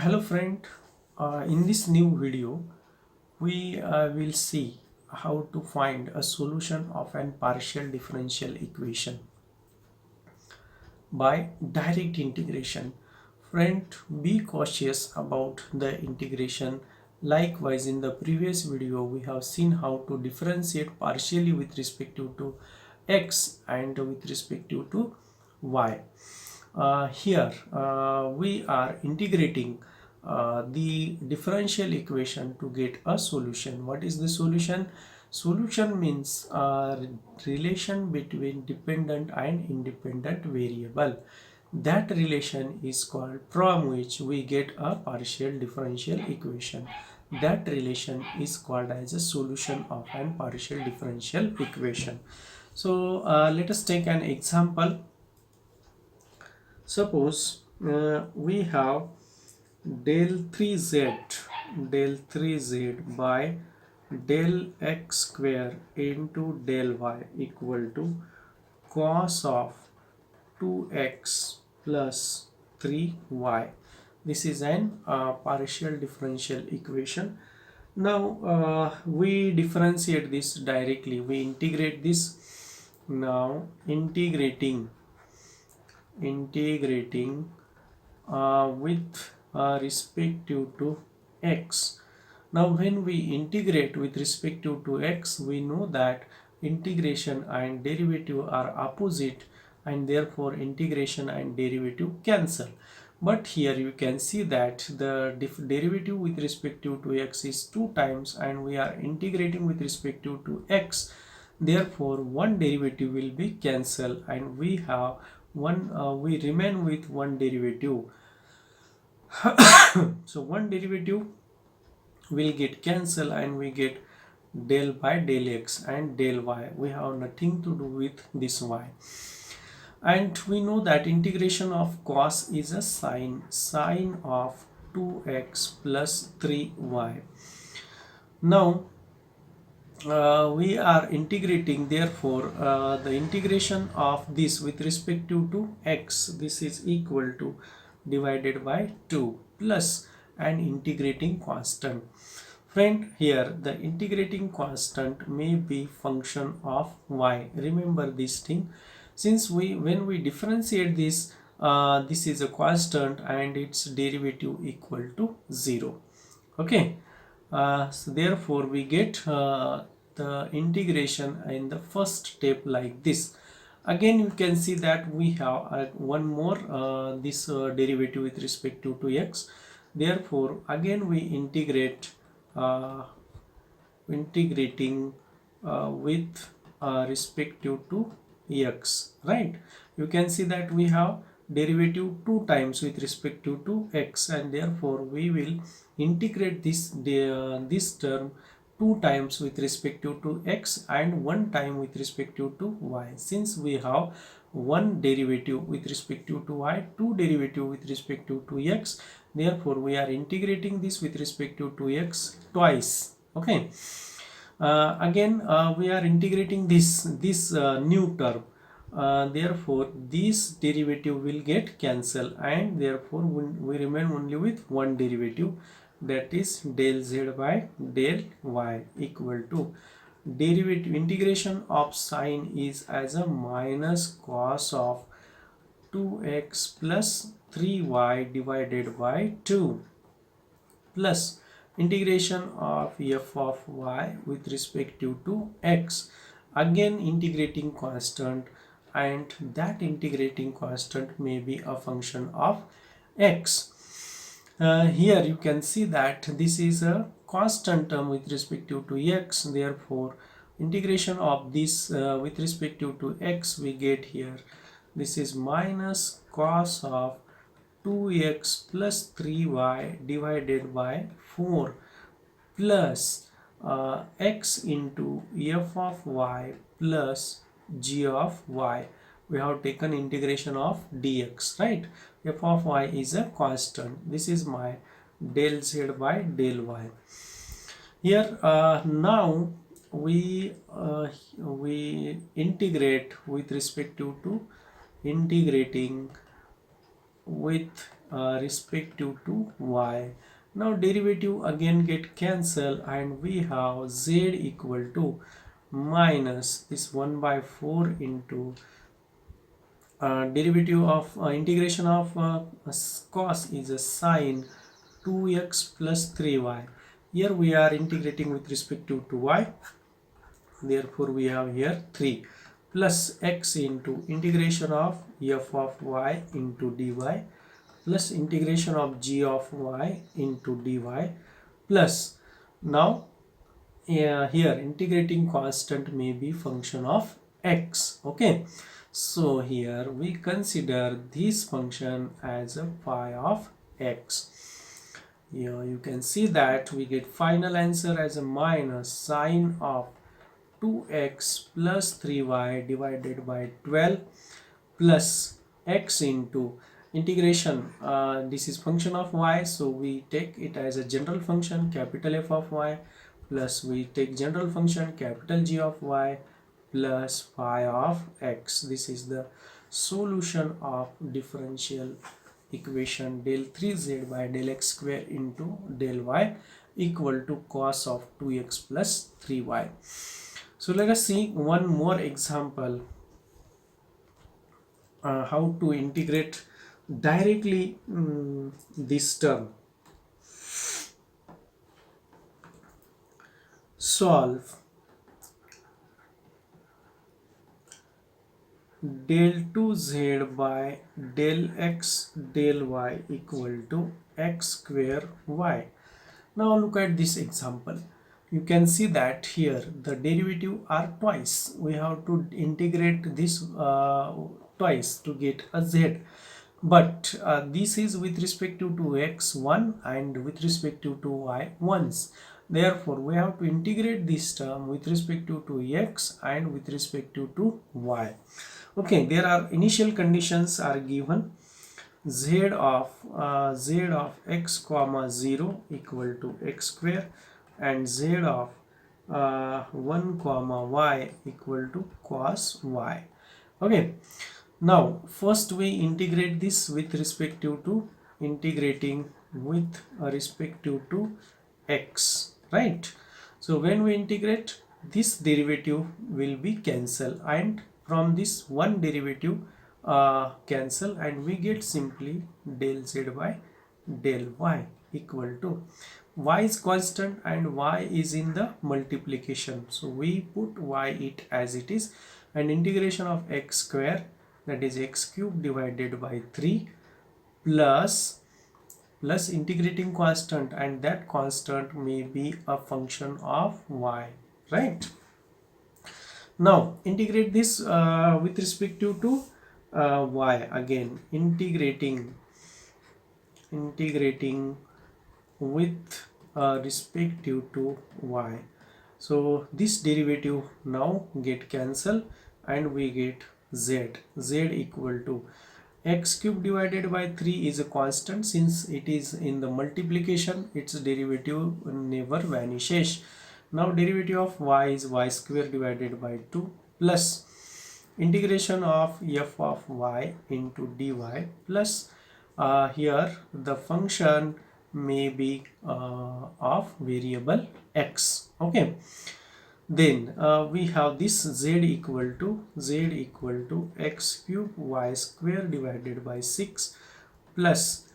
Hello friend, in this new video we will see how to find a solution of an partial differential equation by direct integration. Friend, be cautious about the integration. Likewise, in the previous video we have seen how to differentiate partially with respect to x and with respect to y. Here we are integrating the differential equation to get a solution. What is the solution? Solution means relation between dependent and independent variable. That relation is called, from which we get a partial differential equation. That relation is called as a solution of an partial differential equation. So let us take an example. Suppose we have del 3z by del x square into del y equal to cos of 2x plus 3y. This is an partial differential equation. Now we differentiate this directly. We integrate this. Now integrating with respective to x. Now when we integrate with respective to x, we know that integration and derivative are opposite, and therefore integration and derivative cancel. But here you can see that the derivative with respective to x is 2 times, and we are integrating with respective to x. Therefore one derivative will be cancelled, and we have we remain with one derivative. So one derivative will get cancelled, and we get del by del x and del y. We have nothing to do with this y. And we know that integration of cos is a sine of 2x plus 3y. Now we are integrating, therefore the integration of this with respect to x, this is equal to divided by 2 plus an integrating constant. Friend, here the integrating constant may be function of y. Remember this thing, since when we differentiate this, this is a constant and its derivative equal to 0. Okay, so therefore we get the integration in the first step like this. Again you can see that we have one more this derivative with respect to x. Therefore again we integrate integrating with respective to x, right? You can see that we have derivative 2 times with respect to x, and therefore we will integrate this term 2 times with respect to x and 1 time with respect to y. Since we have one derivative with respect to y, two derivative with respect to x, therefore we are integrating this with respect to x twice. Okay, again we are integrating this new term. Therefore this derivative will get cancelled, and therefore we remain only with one derivative, that is del z by del y equal to derivative integration of sine is as a minus cos of 2x plus 3y divided by 2 plus integration of f of y with respect to x, again integrating constant, and that integrating constant may be a function of x. Here you can see that this is a constant term with respect to x, therefore integration of this with respect to x we get here, this is minus cos of 2x plus 3y divided by 4 plus x into f of y plus g of y. We have taken integration of dx, right? F of y is a constant. This is my del z by del y. Here now we integrate with respect to integrating with respective to y. Now derivative again get cancelled and we have z equal to minus this 1 by 4 into derivative of integration of cos is a sine 2x plus 3y. Here we are integrating with respect to y, therefore we have here 3 plus x into integration of f of y into dy plus integration of g of y into dy plus now here integrating constant may be function of x. Okay, so here we consider this function as a phi of x. Here you can see that we get final answer as a minus sine of 2x plus 3y divided by 12 plus x into integration, this is function of y, so we take it as a general function capital F of y plus we take general function capital G of y plus phi of x. This is the solution of differential equation del 3z by del x square into del y equal to cos of 2x plus 3y. So let us see one more example, how to integrate directly this term. Solve del 2z by del x del y equal to x square y. Now look at this example. You can see that here the derivative are twice. We have to integrate this twice to get a z. But this is with respect to x1 and with respect to y once. Therefore, we have to integrate this term with respect to x and with respect to y. Okay, there are initial conditions are given. Z of x comma 0 equal to x square and z of 1 comma y equal to cos y. Okay, now first we integrate this with respect to integrating with respect to x, right? So when we integrate, this derivative will be cancelled and from this one derivative cancel and we get simply del z by del y equal to y is constant and y is in the multiplication, so we put y it as it is and integration of x square, that is x cube divided by 3 plus integrating constant and that constant may be a function of y, right? Now integrate this with respect to y, again integrating with respective to y. So this derivative now get cancelled and we get z equal to x cube divided by 3 is a constant, since it is in the multiplication its derivative never vanishes. Now derivative of y is y square divided by 2 plus integration of f of y into dy plus here the function may be of variable x. Okay, then we have this z equal to x cube y square divided by 6 plus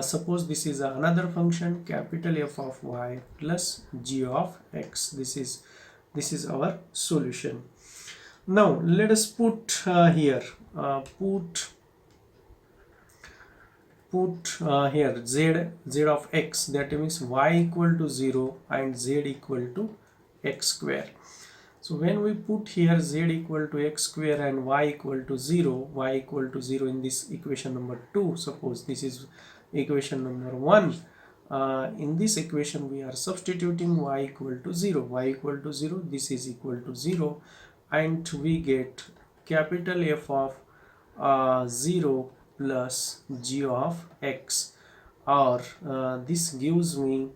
suppose this is another function capital F of y plus g of x. This is our solution. Now let us put here here z of x, that means y equal to 0 and z equal to x square. So when we put here z equal to x square and y equal to 0, y equal to 0 in this equation number 2, suppose this is equation number 1, in this equation we are substituting y equal to 0, this is equal to 0 and we get capital F of 0 plus g of x, or this gives me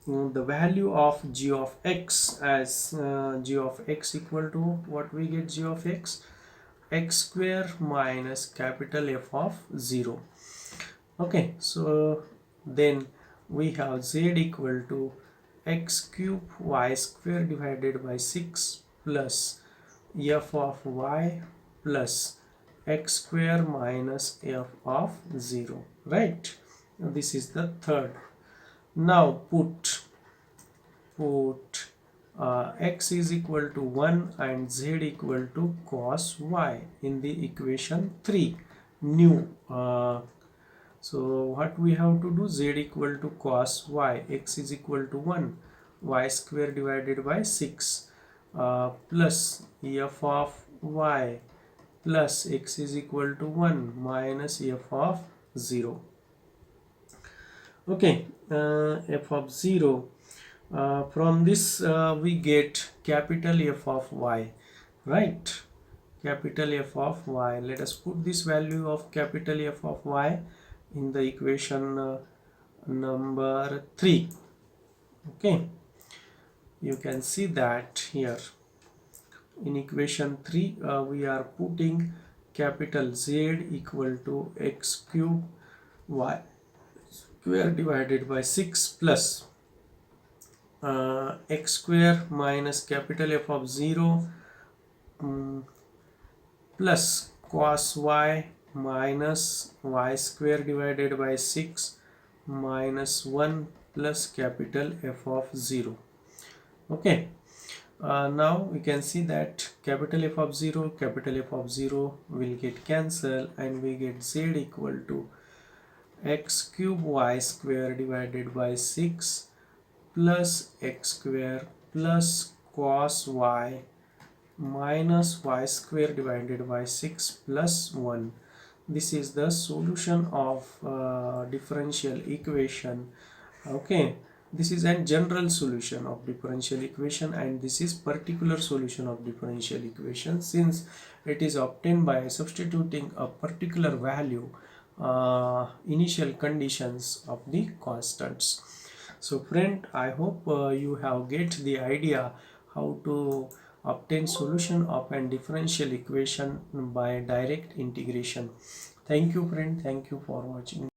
the value of g of x as g of x equal to what we get, g of x square minus capital F of 0. Okay, so then we have z equal to x cube y square divided by 6 plus f of y plus x square minus f of 0, right? This is the third. Now put x is equal to 1 and z equal to cos y in the equation 3 new. So what we have to do, z equal to cos y, x is equal to 1, y square divided by 6 plus f of y plus x is equal to 1 minus f of 0. Okay, f of 0. From this we get capital F of y, right? Capital F of y. Let us put this value of capital F of y in the equation number 3. Okay, you can see that here in equation 3 we are putting capital Z equal to x cube y square divided by 6 plus x square minus capital F of 0 plus cos y minus y square divided by 6 minus 1 plus capital F of 0. Okay, now we can see that capital F of 0 will get cancelled and we get z equal to x cube y square divided by 6 plus x square plus cos y minus y square divided by 6 plus 1. This is the solution of differential equation. Okay, this is a general solution of differential equation and this is particular solution of differential equation, since it is obtained by substituting a particular value initial conditions of the constants. So friend, I hope you have get the idea how to obtain solution of a differential equation by direct integration. Thank you friend, thank you for watching.